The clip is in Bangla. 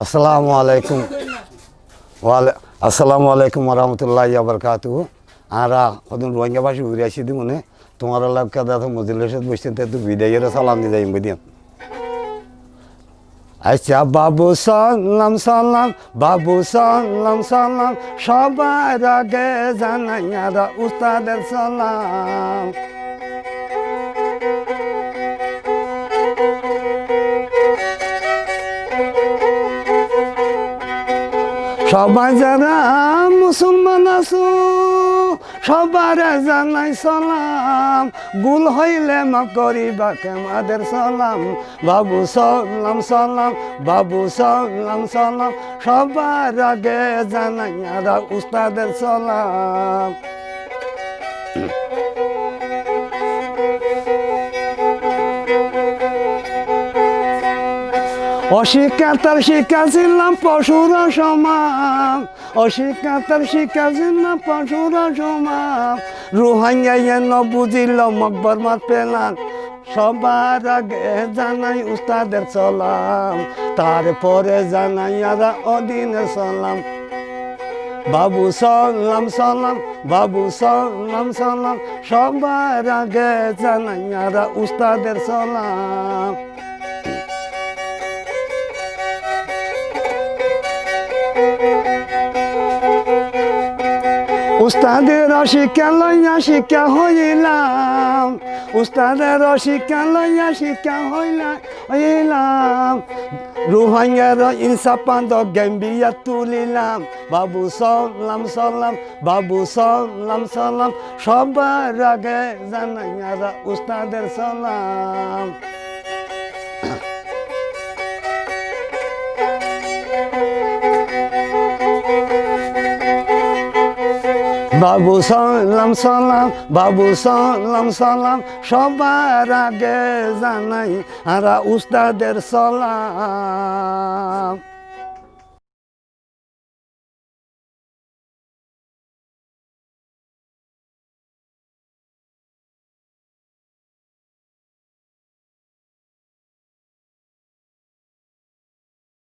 আসসালামু আলাইকুম আসসালামু আলাইকুম রহমতুল্লাহি বারকাতুহু। আরা কদিন রোহিঙ্গা ভাষী ঘুরে আসি দি মনে তোমার এলাকা দাদা মজলিসত বসছেন তো বিদায়ের সালাম দিয়ে যাই বুঝিয়াম। আচ্ছা বাবু সালাম সালাম, বাবু সালাম সালাম, সবার আগে জানাই আরা উস্তাদের সালাম। সবাই যারা মুসলমান আছো সবার জানাই সালাম, ভুল হইলে মাফ করিবা আমাদের সালাম। বাবু সালাম সালাম, বাবু সালাম সালাম, সবার আগে জানাই আরা উস্তাদের সালাম। অশিক্ষাতার শিক্ষা ছিলাম পশুর সমান, অশিক্ষাতার শিক্ষা ছিলাম পশুর সমান। রোহিঙ্গা ন বুঝিল মকবর মাত পেলাম, সবার আগে জানাই উস্তাদের সালাম, তারপরে জানাই আরা অদিনের সালাম। বাবু সালাম সালাম, বাবু সালাম সালাম, সবার আগে জানাই আরা উস্তাদের সালাম। উস্তাদের শিক্ষা লইয়া শিক্ষা হইলাম, উস্তাদের শিক্ষা লইয়া শিক্ষা হইলাম। রোহিঙ্গার ইনসাফ বান্ধব গেম্বিয়া তুলিলাম। বাবু সালাম সালাম, বাবু সালাম সালাম, সবার আগে জানাই আরা উস্তাদের সালাম। বাবু সালাম সালাম, বাবু সালাম সালাম, সবার আগে জানাই আরা উস্তাদের সালাম।